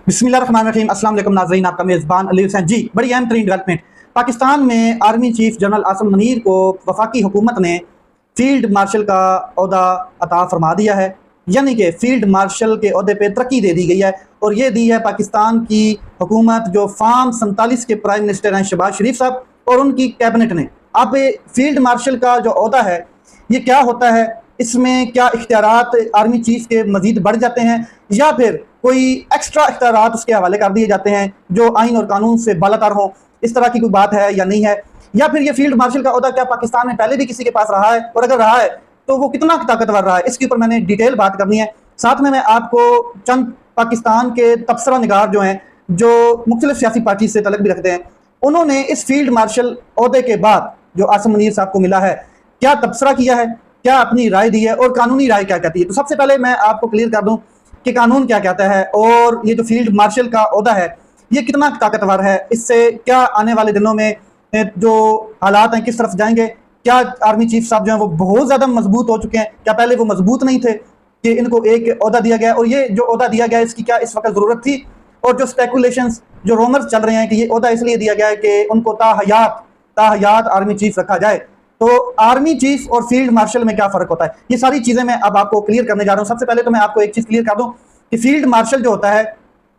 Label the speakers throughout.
Speaker 1: बिस्मिल्लाहिर्रहमानिर्रहीम। अस्सलाम वालेकुम नाज़रीन, आपका मेज़बान अली हुसैन जी। बड़ी अहम तरीन डेवलपमेंट, पाकिस्तान में army chief general Asim Munir को वफाकी हुकूमत ने फील्ड मार्शल का ओहदा अता फरमा दिया है, यानी कि फील्ड मार्शल के ओहदे पे तरक्की दे दी गई है। और ये दी है पाकिस्तान की हुकूमत, जो फार्म 47 के प्राइम मिनिस्टर हैं शहबाज शरीफ साहब और उनकी कैबिनेट ने। अब फील्ड मार्शल का जो ओहदा है ये क्या होता है, इसमें क्या इख्तियारात आर्मी चीफ के मजीद बढ़ जाते हैं या फिर कोई एक्स्ट्रा इख्तियारात उसके हवाले कर दिए जाते हैं जो आइन और कानून से बालातर हों, इस तरह की कोई बात है या नहीं है। या फिर ये फील्ड मार्शल का ओहदा क्या पाकिस्तान में पहले भी किसी के पास रहा है, और अगर रहा है तो वो कितना ताकतवर रहा है, इसके ऊपर मैंने डिटेल बात करनी है। साथ में मैं आपको चंद पाकिस्तान के तबसरा निगार जो हैं, जो मुख्तलिफ सियासी पार्टी से तल्लुक भी रखते हैं, उन्होंने इस फील्ड मार्शल ओहदे के बाद जो आसिम मुनीर साहब को मिला है क्या तबसरा किया है, क्या अपनी राय दी है और कानूनी राय क्या कहती है। तो सबसे पहले मैं आपको क्लियर कर दूं कि कानून क्या कहता है और ये जो फील्ड मार्शल का ओहदा है ये कितना ताकतवर है, इससे क्या आने वाले दिनों में जो हालात हैं किस तरफ जाएंगे। क्या आर्मी चीफ साहब जो हैं वो बहुत ज़्यादा मजबूत हो चुके हैं, क्या पहले वो मजबूत नहीं थे कि इनको एक ओहदा दिया गया, और ये जो ओहदा दिया गया इसकी क्या इस वक्त ज़रूरत थी। और जो स्पेकुलेशंस, जो रोमर्स चल रहे हैं कि ये ओहदा इसलिए दिया गया है कि उनको ताहयात आर्मी चीफ रखा जाए। तो आर्मी चीफ और फील्ड मार्शल में क्या फ़र्क होता है, ये सारी चीज़ें मैं अब आपको क्लियर करने जा रहा हूँ। सबसे पहले तो मैं आपको एक चीज़ क्लियर कर दूँ कि फील्ड मार्शल जो होता है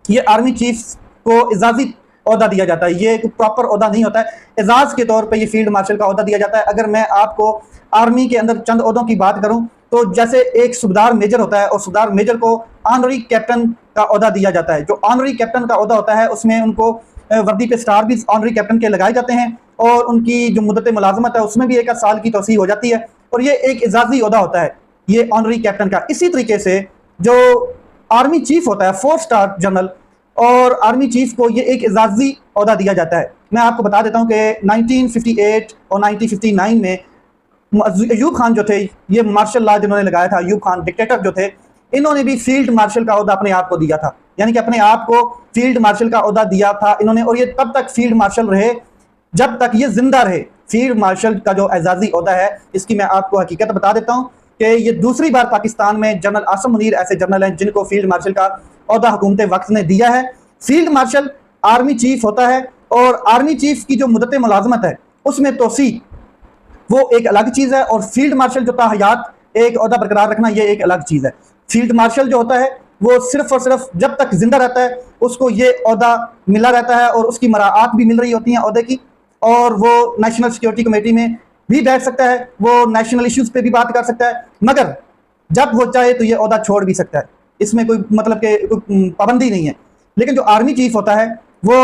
Speaker 1: ये आर्मी चीफ को इजाज़ी ओहदा दिया जाता है, ये प्रॉपर ओहदा नहीं होता है। एजाज़ के तौर पे ये फील्ड मार्शल का ओहदा दिया जाता है। अगर मैं आपको आर्मी के अंदर चंद ओहदों की बात करूँ तो जैसे एक सूबेदार मेजर होता है और सूबेदार मेजर को ऑनरी कैप्टन का ओहदा दिया जाता है। जो ऑनरी कैप्टन का ओहदा होता है उसमें उनको वर्दी पे स्टार भी ऑनरी कैप्टन के लगाए जाते हैं और उनकी जो मुद्दत मुलाजमत है उसमें भी 1 साल की तोसी हो जाती है, और ये एक एजाजी ओहदा होता है ये ऑनरी कैप्टन का। इसी तरीके से जो आर्मी चीफ होता है 4 स्टार जनरल, और आर्मी चीफ को ये एक एजाजी ओहदा दिया जाता है। मैं आपको बता देता हूँ कि 1958 और 1959 में अयूब खान जो थे, ये मार्शल लॉ जिन्होंने लगाया था, अयूब खान डिक्टेटर जो थे, इन्होंने भी फील्ड मार्शल का ओहदा अपने आप को दिया था, यानी कि अपने आप को फील्ड मार्शल का ओहदा दिया था इन्होंने। और ये तब तक फील्ड मार्शल रहे जब तक ये जिंदा रहे। फील्ड मार्शल का जो एजाजी ओहदा है इसकी मैं आपको हकीकत बता देता हूँ कि ये दूसरी बार पाकिस्तान में जनरल आसिम मुनीर ऐसे जनरल हैं जिनको फील्ड मार्शल का ओहदा हुकूमत वक्त ने दिया है। फील्ड मार्शल आर्मी चीफ होता है और आर्मी चीफ की जो मुद्दत मुलाजमत है उसमें तोसी वो एक अलग चीज़ है, और फील्ड मार्शल जो ताहयात एक ओहदा बरकरार रखना ये एक अलग चीज़ है। फील्ड मार्शल जो होता है वो सिर्फ और सिर्फ जब तक जिंदा रहता है उसको ये ओहदा मिला रहता है और उसकी मराआत भी मिल रही होती हैं ओहदे की, और वो नेशनल सिक्योरिटी कमेटी में भी बैठ सकता है, वो नेशनल इश्यूज पे भी बात कर सकता है, मगर जब वो चाहे तो ये ओहदा छोड़ भी सकता है, इसमें कोई मतलब के पाबंदी नहीं है। लेकिन जो आर्मी चीफ होता है वो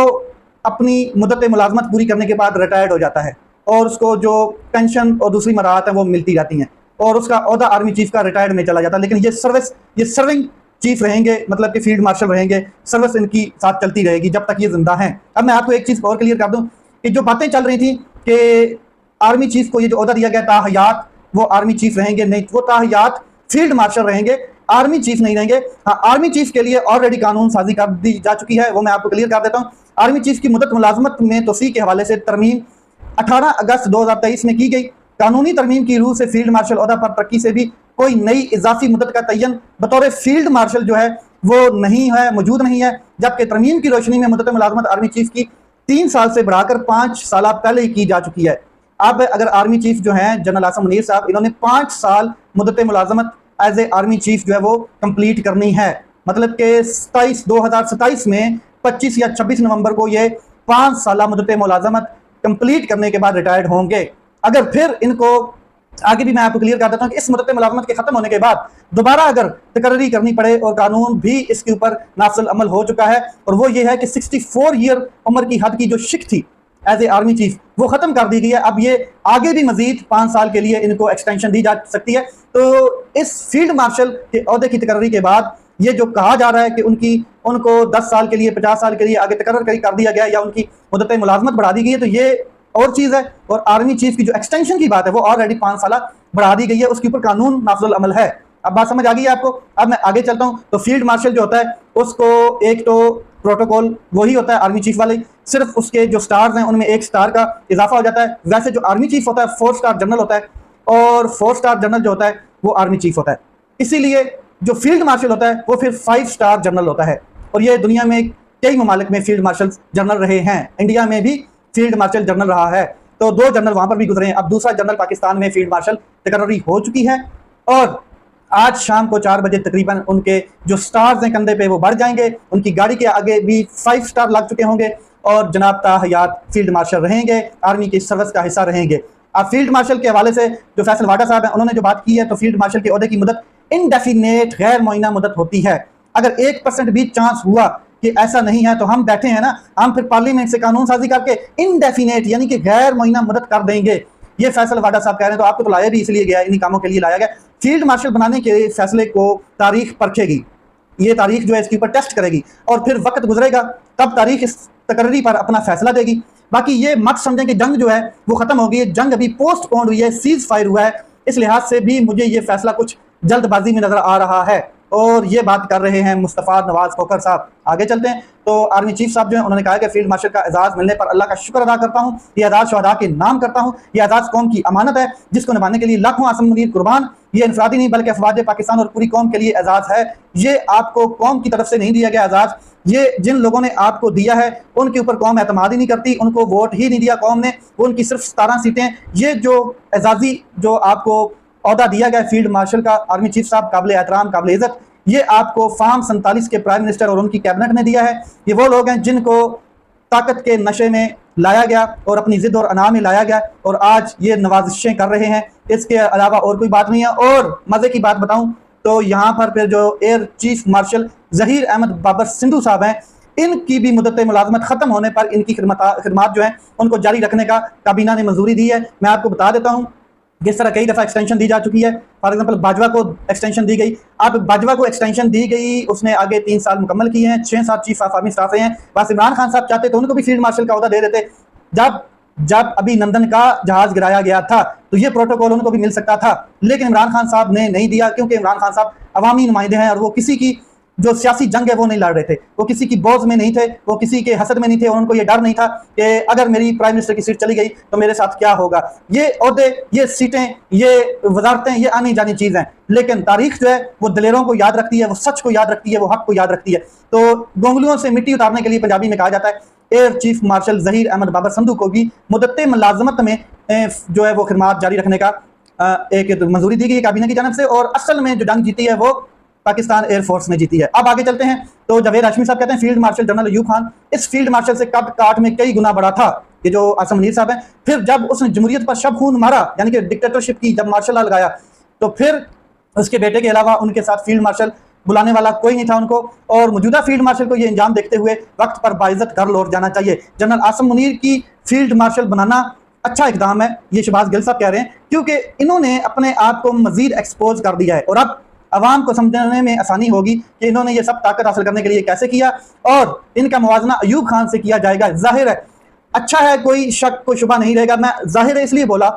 Speaker 1: अपनी मुद्दत मुलाजमत पूरी करने के बाद रिटायर्ड हो जाता है और उसको जो पेंशन और दूसरी मराहत है वो मिलती जाती हैं और उसका ओहदा आर्मी चीफ का रिटायर्ड में चला जाता है। लेकिन ये सर्विंग चीफ रहेंगे, मतलब कि फील्ड मार्शल रहेंगे, सर्विस इनकी साथ चलती रहेगी जब तक ये जिंदा हैं। अब मैं आपको एक चीज़ और क्लियर कर दूं कि जो बातें चल रही थी कि आर्मी चीफ को ये जो ओहदा दिया गया ताहयात, वो आर्मी चीफ रहेंगे, नहीं, वो ताहयात फील्ड मार्शल रहेंगे, आर्मी चीफ नहीं रहेंगे। हाँ, आर्मी चीफ के लिए ऑलरेडी कानून साजी कर दी जा चुकी है, वो मैं आपको क्लियर कर देता हूँ। आर्मी चीफ की मुद्दत मुलाजमत में तोसी के हवाले से तरमीम 18 अगस्त 2023 में की गई। कानूनी तरमीम की रूह से फील्ड मार्शल ओहदा पर तरक्की से भी कोई नई इजाफी मुद्दत का तयन बतौर फील्ड मार्शल जो है वो नहीं है, मौजूद नहीं है, जबकि तरमीम की रोशनी में मुद्दत मुलाजमत आर्मी चीफ की 3 साल से बढ़ाकर 5 साल पहले ही की जा चुकी है। अब अगर आर्मी चीफ जो है जनरल आसिम मुनीर साहब, इन्होंने 5 साल मुद्दत मुलाजमत एज ए आर्मी चीफ जो है वो कंप्लीट करनी है, मतलब कि 2027 में 25 या 26 नवंबर को ये 5 साल मुद्दत मुलाजमत कंप्लीट करने के बाद रिटायर्ड होंगे। अगर फिर इनको आगे भी मैं आपको क्लियर कर देता हूँ कि इस मुद्दत मुलाजमत के खत्म होने के बाद दोबारा अगर तकर्री करनी पड़े, और कानून भी इसके ऊपर नाफिज अमल हो चुका है, और वो ये है कि 64 ईयर उम्र की हद की जो शिक थी एज ए आर्मी चीफ वो खत्म कर दी गई है। अब ये आगे भी मजीद 5 साल के लिए इनको एक्सटेंशन दी जा सकती है। तो इस फील्ड मार्शल के ओहदे की तकर्री के बाद ये जो कहा जा रहा है कि उनको 10 साल के लिए 50 साल के लिए आगे तकर्र कर दिया गया या उनकी मुद्दत मुलाजमत बढ़ा दी गई है, तो ये और चीज़ है। और आर्मी चीफ की जो एक्सटेंशन की बात है वो ऑलरेडी 5 साल बढ़ा दी गई है, उसके ऊपर कानून नाफिज अमल है। अब बात समझ आ गई है आपको। अब मैं आगे चलता हूँ। तो फील्ड मार्शल जो होता है उसको एक तो प्रोटोकॉल वही होता है आर्मी चीफ वाले, सिर्फ उसके जो स्टार्स हैं उनमें 1 स्टार का इजाफा हो जाता है। वैसे जो आर्मी चीफ होता है 4 स्टार जनरल होता है, और 4 स्टार जनरल जो होता है वो आर्मी चीफ होता है। इसीलिए जो फील्ड मार्शल होता है वो फिर 5 स्टार जनरल होता है। और ये दुनिया में कई ममालिक में फील्ड मार्शल जनरल रहे हैं। इंडिया में भी फील्ड मार्शल जनरल रहा है, तो 2 जनरल वहां पर भी गुजरे हैं। अब दूसरा जनरल पाकिस्तान में फील्ड मार्शल तकर्री हो चुकी है और आज शाम को 4 बजे तकरीबन उनके जो स्टार्स हैं कंधे पे वो बढ़ जाएंगे, उनकी गाड़ी के आगे भी 5 स्टार लग चुके होंगे और जनाब ताहयात फील्ड मार्शल रहेंगे, आर्मी की सर्विस का हिस्सा रहेंगे। अब फील्ड मार्शल के हवाले से जो फैसल वाडा साहब हैं उन्होंने जो बात की है, तो फील्ड मार्शल के ओहदे की मुद्दत इनडेफिनेट गैर मुअय्यना मुद्दत होती है। अगर 1% भी चांस हुआ कि ऐसा नहीं है तो हम बैठे हैं ना, हम फिर पार्लियामेंट से कानून साजी करके इनडेफिनेट यानी कि गैर मुअय्यना मुद्दत कर देंगे। ये फैसल वाडा साहब कह रहे हैं, तो आपको तो लाया भी इसलिए गया, इन्हीं कामों के लिए लाया गया। फील्ड मार्शल बनाने के फैसले को तारीख परखेगी, ये तारीख जो है इसके ऊपर टेस्ट करेगी और फिर वक्त गुजरेगा तब तारीख इस तकर्री पर अपना फैसला देगी। बाकी ये मत समझें कि जंग जो है वो खत्म हो गई है, जंग अभी पोस्टपोन्ड हुई है, सीज फायर हुआ है। इस लिहाज से भी मुझे ये फैसला कुछ जल्दबाजी में नजर आ रहा है और ये बात कर रहे हैं मुस्तफ़ा नवाज खोखर साहब। आगे चलते हैं, तो आर्मी चीफ साहब जो है उन्होंने कहा कि फील्ड मार्शल का एजाज़ मिलने पर अल्लाह का शुक्र अदा करता हूँ, ये एजाज़ शहदा के नाम करता हूँ, ये एजाज़ कौम की अमानत है जिसको निभाने के लिए लाखों आसम मुनीर कुर्बान। ये इंफरादी नहीं बल्कि अफवाज पाकिस्तान और पूरी कौम के लिए एजाज़ है। ये आपको कौम की तरफ से नहीं दिया गया एजाज़, ये जिन लोगों ने आपको दिया है उनके ऊपर कौम एतमाद ही नहीं करती, उनको वोट ही नहीं दिया कौम ने, उनकी सिर्फ 17 सीटें। ये जो एजाजी जो आपको औहदा दिया गया फील्ड मार्शल का, आर्मी चीफ साहब काबिल एहतराम काबिल इज़्ज़त, ये आपको फार्म 47 के प्राइम मिनिस्टर और उनकी कैबिनेट ने दिया है। ये वो लोग हैं जिनको ताकत के नशे में लाया गया और अपनी जिद और अना में लाया गया और आज ये नवाजिशें कर रहे हैं। इसके अलावा और कोई बात नहीं है। और मज़े की बात बताऊं तो यहाँ पर फिर जो air chief marshal Zaheer Ahmed Babar Sidhu साहब हैं, इनकी भी मुद्दत मुलाजमत ख़त्म होने पर इनकी खिदमत जो है उनको जारी रखने का काबीना ने मंजूरी दी है। मैं आपको बता देता हूँ जिस तरह कई दफ़ा एक्सटेंशन दी जा चुकी है। फॉर एग्जांपल बाजवा को एक्सटेंशन दी गई, अब बाजवा को एक्सटेंशन दी गई, उसने आगे 3 साल मुकम्मल किए हैं, 6-7 चीफ ऑफ आर्मी स्टाफ रहे हैं। बस इमरान खान साहब चाहते तो उनको भी फील्ड मार्शल का ओहदा दे देते। जब अभी नंदन का जहाज गिराया गया था तो ये प्रोटोकॉल उनको भी मिल सकता था, लेकिन इमरान खान साहब ने नहीं दिया, क्योंकि इमरान खान साहब अवामी नुमाइंदे हैं और वो किसी की जो सियासी जंग है वो नहीं लड़ रहे थे, वो किसी की बोझ में नहीं थे, वो किसी के हसद में नहीं थे और उनको ये डर नहीं था कि अगर मेरी प्राइम मिनिस्टर की सीट चली गई तो मेरे साथ क्या होगा। ये ओहदे, ये सीटें, ये वजारतें, ये आनी जानी चीज़ हैं, लेकिन तारीख जो है वो दलेरों को याद रखती है, वो सच को याद रखती है, वो हक को याद रखती है। तो गोंगलियों से मिट्टी उतारने के लिए पंजाबी में कहा जाता है, air chief marshal Zaheer Ahmed Babar Sandhu को भी मुद्दत मुलाजमत में जो है वो खिदमत जारी रखने का एक मंजूरी दी गई काबीना की जानब से और असल में जो जंग जीती है वो पाकिस्तान एयरफोर्स ने जीती है। अब आगे चलते हैं, तो जावेद हाशमी साहब कहते हैं field marshal general Ayub Khan इस फील्ड मार्शल से कद काठ में कई गुना बड़ा था। ये जो आसम मुनीर साहब हैं, फिर जब उसने जमहूरियत पर शब खून मारा यानी कि डिक्टेटरशिप की जब मार्शल लॉ लगाया, तो फिर उसके बेटे के अलावा उनके साथ फील्ड मार्शल बुलाने वाला कोई नहीं था उनको। और मौजूदा फील्ड मार्शल को ये अंजाम देखते हुए वक्त पर बाइज्जत घर लौट जाना चाहिए। जनरल आसम मुनीर की फील्ड मार्शल बनाना अच्छा इकदाम है, ये शहबाज गिल साहब कह रहे हैं, क्योंकि इन्होंने अपने आप को मजीद एक्सपोज कर दिया है और अब अवाम को समझने में आसानी होगी कि इन्होंने ये सब ताकत हासिल करने के लिए कैसे किया और इनका मुवाजना अयूब खान से किया जाएगा। जाहिर है अच्छा है, कोई शक कोई शुबा नहीं रहेगा। मैं जाहिर है इसलिए बोला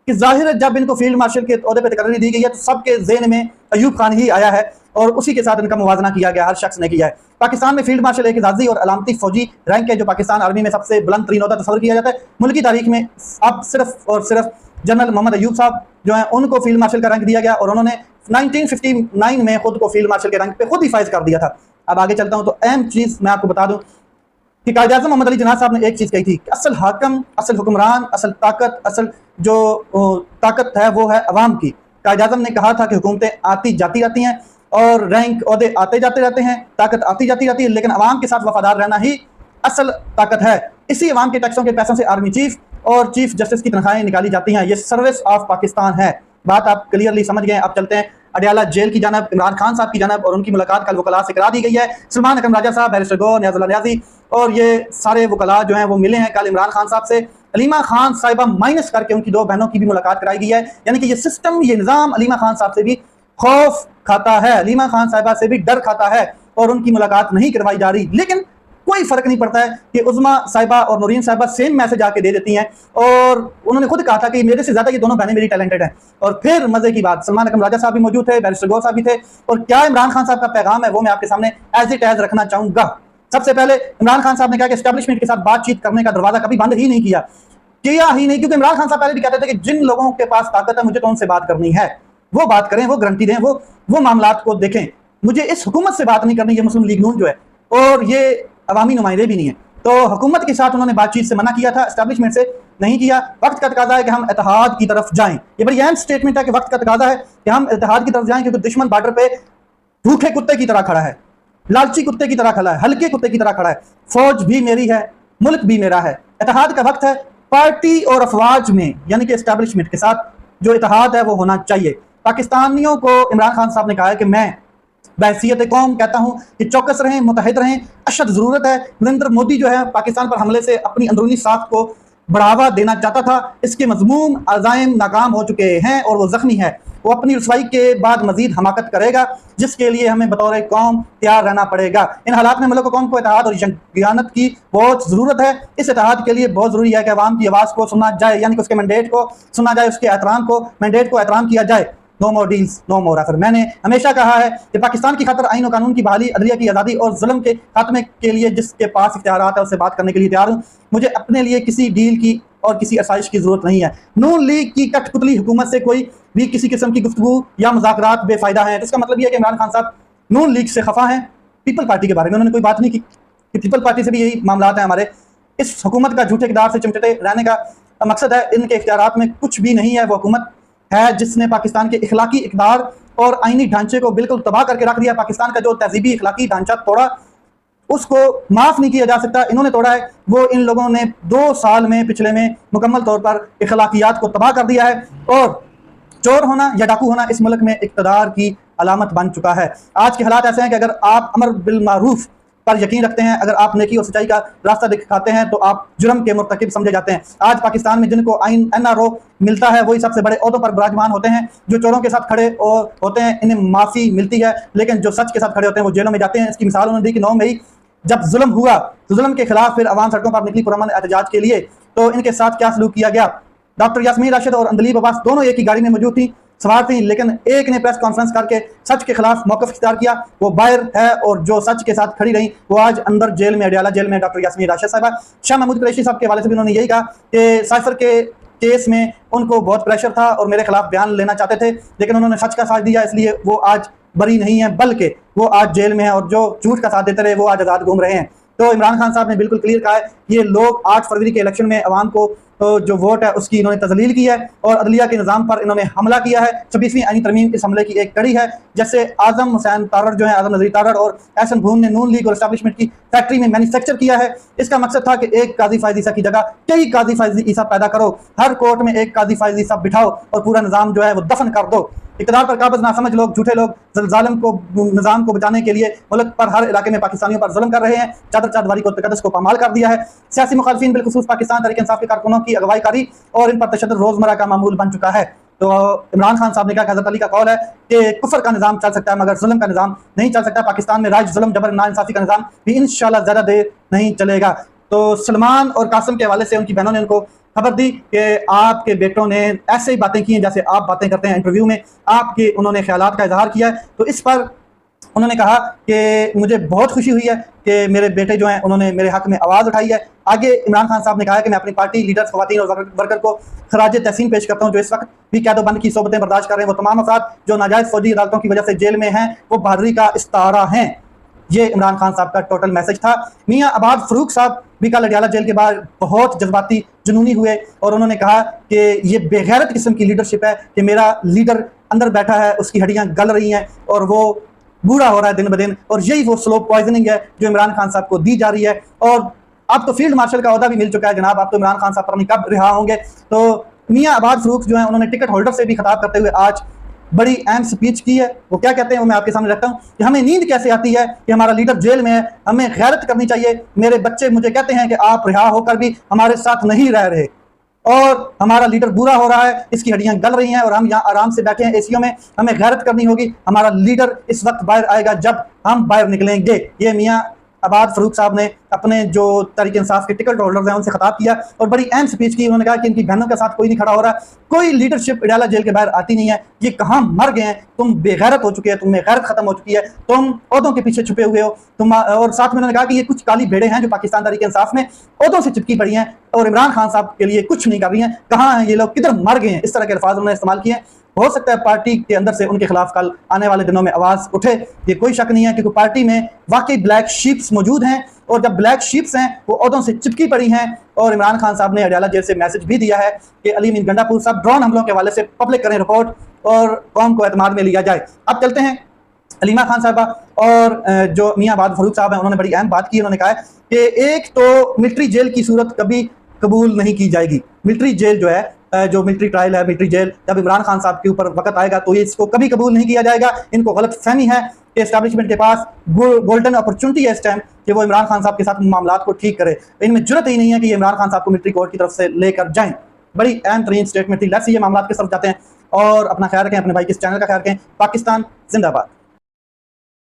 Speaker 1: कि जाहिर है जब इनको फील्ड मार्शल के ओहदे पर तकर्री दी गई है तो सबके ज़हन में अयूब खान ही आया है और उसी के साथ इनका मुवाजना किया गया, हर शख्स ने किया है। पाकिस्तान में फील्ड मार्शल एक इजाज़ी और अलामती फौजी रैंक है जो पाकिस्तान आर्मी में सबसे बुलंद तरीन ओहदा तस्वर किया जाता है। मुल्की तारीख में अब सिर्फ और सिर्फ जनरल मोहम्मद अयूब साहब जो हैं उनको फील्ड मार्शल का रैंक दिया गया और उन्होंने 1959 में खुद को फील्ड मार्शल के रैंक पे खुद ही फाइज कर दिया था। अब आगे चलता हूं, तो अहम चीज़ मैं आपको बता दूं कि कायद-ए-आज़म मोहम्मद अली जिन्ना साहब ने एक चीज़ कही थी कि असल हाकम, असल हुक्मरान, असल ताकत, असल जो ताकत है वो है अवाम की। कायद-ए-आज़म ने कहा था कि हुकूमतें आती जाती रहती हैं और रैंक ओहदे आते जाते रहते हैं, ताकत आती जाती रहती है, लेकिन अवाम के साथ वफादार रहना ही असल ताकत है। इसी अवाम के टैक्सों के पैसों से आर्मी चीफ और चीफ जस्टिस की तनख्वाहें निकाली जाती हैं। ये सर्विस ऑफ पाकिस्तान है। बात आप क्लियरली समझ गए। अब चलते हैं अडयाला जेल की जानब, इमरान खान साहब की जानब, और उनकी मुलाकात कल वकला से करा दी गई है। सलमान अकरम राजा साहब, बैरिस्टर गो, नियाज़ुल्लाह नियाज़ी और ये सारे वकला जो हैं वो मिले हैं कल इमरान खान साहब से। अलीमा खान साहिबा माइनस करके उनकी 2 बहनों की भी मुलाकात कराई गई है। यानी कि ये सिस्टम, ये निज़ाम अलीमा खान साहब से भी खौफ खाता है, अलीमा खान साहिबा से भी डर खाता है और उनकी मुलाकात नहीं करवाई जा रही। लेकिन कोई फर्क नहीं पड़ता है कि उज़मा साहिबा और नूरीन साहिबा सेम मैसेज आके दे देती हैं और उन्होंने खुद कहा था कि मेरे से ज़्यादा ये दोनों बहनें मेरी टैलेंटेड हैं। और फिर मज़े की बात, सलमान अकरम राजा साहब भी मौजूद थे, बैरिस्टर गौर साहब भी थे। और क्या इमरान खान साहब का पैगाम है वो मैं आपके सामने एज इट एज रखना चाहूँगा। सबसे पहले इमरान खान साहब ने कहा कि एस्टैब्लिशमेंट के साथ बातचीत करने का दरवाज़ा कभी बंद ही नहीं किया ही नहीं, क्योंकि इमरान खान साहब पहले भी कहते थे कि जिन लोगों के पास ताकत है मुझे तो उनसे बात करनी है, वो बात करें, वो गारंटी दें, वो मामलात को देखें। मुझे इस हुकूमत से बात नहीं करनी। ये मुस्लिम लीग नून जो है और ये अवामी नुमाइंदे भी नहीं है। तो हुकूमत के साथ उन्होंने बातचीत से मना किया था, एस्टैब्लिशमेंट से नहीं किया। वक्त का तकाजा है कि हम इत्तेहाद की तरफ जाएं। ये बड़ी अहम स्टेटमेंट है कि वक्त का तकाजा है कि हम इत्तेहाद की तरफ जाएं, क्योंकि दुश्मन बॉर्डर पे भूखे कुत्ते की तरह खड़ा है, लालची कुत्ते की तरह खड़ा है, हल्के कुत्ते की तरह खड़ा है। फौज भी मेरी है, मुल्क भी मेरा है। इत्तेहाद का वक्त है। पार्टी और अफवाज में यानी कि एस्टैब्लिशमेंट के साथ जो इत्तेहाद है वो होना चाहिए। पाकिस्तानियों को इमरान खान साहब ने कहा है कि मैं बहसीयत कौम कहता हूं कि चौकस रहें, मुतहद रहें, अशद ज़रूरत है। नरेंद्र मोदी जो है पाकिस्तान पर हमले से अपनी अंदरूनी साख को बढ़ावा देना चाहता था, इसके मजमूम अज़ाइम नाकाम हो चुके हैं और वो ज़ख्मी है। वो अपनी रसवाई के बाद मजीद हमाकत करेगा, जिसके लिए हमें बतौर कौम तैयार रहना पड़ेगा। इन हालात में मुल्क कौम को इत्तेहाद और यकजहती की बहुत ज़रूरत है। इस इत्तेहाद के लिए बहुत ज़रूरी है कि अवाम की आवाज़ को सुना जाए, यानी कि उसके मैंडेट को सुना जाए, उसके एहतराम को मैंडेट को एहतराम किया जाए। नो मोर डील्स, नो मोर ऑफर। मैंने हमेशा कहा है कि पाकिस्तान की खातर आईन और कानून की बहाली, अदलिया की आज़ादी और जुल्म के खात्मे के लिए जिसके पास इख्तियारात है उससे बात करने के लिए तैयार हूँ। मुझे अपने लिए किसी डील की और किसी आसाइश की जरूरत नहीं है। नून लीग की कठपुतली हुकूमत से कोई भी किसी किस्म की गुफ्तगू या मुज़ाकरात बेफायदा है। तो इसका मतलब यह है कि इमरान खान साहब नून लीग से खफा हैं। पीपल पार्टी के बारे में उन्होंने कोई बात नहीं की कि पीपल पार्टी से भी यही मामला है हमारे। इस हुकूमत का झूठे किरदार से चिमटते रहने का मकसद है, इनके इख्तियारात में कुछ भी नहीं है। वो हुकूमत है जिसने पाकिस्तान के इखलाकी इक़दार और आईनी ढांचे को बिल्कुल तबाह करके रख दिया। पाकिस्तान का जो तहजीबी इखलाकी ढांचा तोड़ा, उसको माफ़ नहीं किया जा सकता। इन्होंने तोड़ा है, वो इन लोगों ने 2 साल में पिछले में मुकम्मल तौर पर इखलाकियात को तबाह कर दिया है। और चोर होना या डाकू होना इस मुल्क में इक़्तिदार की अलामत बन चुका है। आज के हालात ऐसे हैं कि अगर आप अमर बिल मारूफ पर यकीन रखते हैं, अगर आप नेकी और सच्चाई का रास्ता दिखाते हैं, तो आप जुर्म के मुर्तकिब समझे जाते हैं। आज पाकिस्तान में जिनको आइन NRO मिलता है वही सबसे बड़े ओहदों पर विराजमान होते हैं। जो चोरों के साथ खड़े और होते हैं इन्हें माफ़ी मिलती है, लेकिन जो सच के साथ खड़े होते हैं वो जेलों में जाते हैं। इसकी मिसाल उन्होंने दी कि 9 मई जब जुल्म हुआ तो जुल्म के खिलाफ फिर अवाम सड़कों पर निकली पुरअमन एहतजाज के लिए, तो इनके साथ क्या सलूक किया गया। डॉक्टर यास्मीन राशिद और अंदलीब अब्बास दोनों एक ही गाड़ी में मौजूद थी, सवार थी, लेकिन एक ने प्रेस कॉन्फ्रेंस करके सच के खिलाफ मौक़िफ़ इख्तियार किया, वो बाहर है, और जो सच के साथ खड़ी रही वो आज अंदर जेल में, अडयाला जेल में। डॉक्टर यास्मीन राशिद साहबा, शाह महमूद कुरैशी साहब के हवाले से भी उन्होंने यही कहा कि साइफर के केस में उनको बहुत प्रेशर था और मेरे खिलाफ बयान लेना चाहते थे, लेकिन उन्होंने सच का साथ दिया, इसलिए वो आज बरी नहीं है, बल्कि वो आज जेल में है, और जो झूठ का साथ देते रहे वो आज आज़ाद घूम रहे हैं। तो इमरान खान साहब ने बिल्कुल क्लियर कहा है, ये लोग 8 फरवरी के इलेक्शन में अवाम को जो वोट है उसकी इन्होंने तजलील की है, और अदलिया के निज़ाम पर इन्होंने हमला किया है। 26वीं आईनी तरमीम इस हमले की एक कड़ी है। जैसे आज़म हुसैन तारड़ जो है, आज़म नज़ीर तारड़ और एहसन भून ने नून लीग और एस्टैब्लिशमेंट की फैक्ट्री में मैन्युफैक्चर किया है। इसका मकसद था कि एक काजी फायज ईसा की जगह कई काजी फायज ईसा पैदा करो, हर कोर्ट में एक काजी फायज ईसा बिठाओ और पूरा निज़ाम जो है वो दफन कर दो। इक़्तिदार पर काबिज नासमझ लोग, झूठे लोग जालिम को, निज़ाम को बचाने के लिए मुल्क पर हर इलाके में पाकिस्तानियों पर जुल्म कर रहे हैं। चादर चारदवारी को तकद्दुस को पामाल कर दिया है। सियासी मुखालिफिन बिलखुसूस पाकिस्तान तहरीक इंसाफ के कारकुनों की अगवाईकारी और इन पर तशद्दुद रोज़मर्रा का मामूल बन चुका है। तो इमरान खान साहब ने कहा कि हज़रत अली का कौल है कि कुफर का निज़ाम चल सकता है मगर जुल्म का निज़ाम नहीं चल सकता। पाकिस्तान में राज, जुल्म, जबर, नाइंसाफ़ी का निज़ाम भी इंशाअल्लाह ज़्यादा देर नहीं चलेगा। तो सलमान और कासिम के हवाले से उनकी बहनों ने उनको खबर दी कि आपके बेटों ने ऐसे ही बातें की हैं जैसे आप बातें करते हैं इंटरव्यू में, आपके उन्होंने ख्यालात का इजहार किया है। तो इस पर उन्होंने कहा कि मुझे बहुत खुशी हुई है कि मेरे बेटे जो हैं उन्होंने मेरे हक़ में आवाज़ उठाई है। आगे इमरान खान साहब ने कहा है कि मैं अपनी पार्टी लीडर्स, ख़वातीन और वर्कर को खराज तहसीन पेश करता हूँ जो इस वक्त भी कैदोबंद की सोबतें बर्दाश्त कर रहे हैं। वो तमाम अफराद जो नाजायज़ फौजी अदालतों की वजह से जेल में हैं वो बहादुरी का इस्तारा हैं। ये इमरान खान साहब का टोटल मैसेज था। मियाँ अबाद फ़रूक साहब भी कल अडयाला जेल के बाहर बहुत जज्बाती, जुनूनी हुए और उन्होंने कहा कि ये बेगैरत किस्म की लीडरशिप है कि मेरा लीडर अंदर बैठा है, उसकी हड्डियाँ गल रही हैं और वो बूढ़ा हो रहा है दिन ब दिन, और यही वो स्लो पॉइजनिंग है जो इमरान खान साहब को दी जा रही है। और अब तो फील्ड मार्शल का ओहदा भी मिल चुका है जनाब, आप तो इमरान खान साहब पर कब रिहा होंगे। तो मियाँ अबाद फ़रूक जो है उन्होंने टिकट होल्डर से भी खिताब करते हुए आज बड़ी अहम स्पीच की है। वो क्या कहते हैं वो मैं आपके सामने रखता हूँ कि हमें नींद कैसे आती है कि हमारा लीडर जेल में है, हमें गैरत करनी चाहिए। मेरे बच्चे मुझे कहते हैं कि आप रिहा होकर भी हमारे साथ नहीं रह रहे और हमारा लीडर बुरा हो रहा है, इसकी हड्डियां गल रही हैं और हम यहाँ आराम से बैठे हैं एसीओ में। हमें गैरत करनी होगी, हमारा लीडर इस वक्त बाहर आएगा जब हम बाहर निकलेंगे। ये मियाँ अबाद फ़रूक साहब ने अपने जो तहरीक इंसाफ के टिकट होल्डर्स हैं उनसे खिताब किया और बड़ी अहम स्पीच की। उन्होंने कहा कि इनकी बहनों के साथ कोई नहीं खड़ा हो रहा, कोई लीडरशिप अडयाला जेल के बाहर आती नहीं है। ये कहाँ मर गए हैं, तुम बेगैरत हो चुके हैं, तुम्हें गैरत खत्म हो चुकी है, तुम ओहदों के पीछे छुपे हुए हो तुम। और साथ में उन्होंने कहा कि ये कुछ काली भेड़ें हैं जो पाकिस्तान तहरीक इंसाफ में ओहदों से चिपकी पड़ी हैं और इमरान खान साहब के लिए कुछ नहीं कर रही हैं। कहाँ हैं ये लोग, किधर मर गए हैं, इस तरह के अल्फाज उन्होंने इस्तेमाल किए। हो सकता है पार्टी के अंदर से उनके खिलाफ कल आने वाले दिनों में आवाज़ उठे। ये कोई शक नहीं है, क्योंकि पार्टी में वाकई ब्लैक शीप्स मौजूद हैं, और जब ब्लैक शीप्स हैं वो ओहदों से चिपकी पड़ी हैं। और इमरान खान साहब ने अडयाला जेल से मैसेज भी दिया है कि अली अमीन गंडापुर साहब ड्रोन हमलों के हवाले से पब्लिक करें रिपोर्ट और कौम को एतमाद में लिया जाए। अब चलते हैं हलीमा खान साहबा और जो मियाँ बाद फरूक साहब हैं, उन्होंने बड़ी अहम बात की। उन्होंने कहा है कि एक तो मिलिट्री जेल की सूरत कभी कबूल नहीं की जाएगी। मिलिट्री जेल जो है, जो मिलिट्री ट्रायल है, मिलिट्री जेल, जब इमरान खान साहब के ऊपर वक्त आएगा तो ये इसको कभी कबूल नहीं किया जाएगा। इनको गलत फहमी है कि एस्टैब्लिशमेंट के पास गोल्डन अपॉर्चुनिटी है इस टाइम कि वो इमरान खान साहब के साथ मामला को ठीक करे। इनमें जुर्रत ही नहीं है कि ये इमरान खान साहब को मिलिट्री कोर्ट की तरफ से लेकर जाएं। बड़ी अहम तरीन स्टेटमेंट थी। लेट्स ये मामला के तरफ जाते हैं और अपना ख्याल रखें, अपने भाई के इस चैनल का ख्याल रखें। पाकिस्तान जिंदाबाद।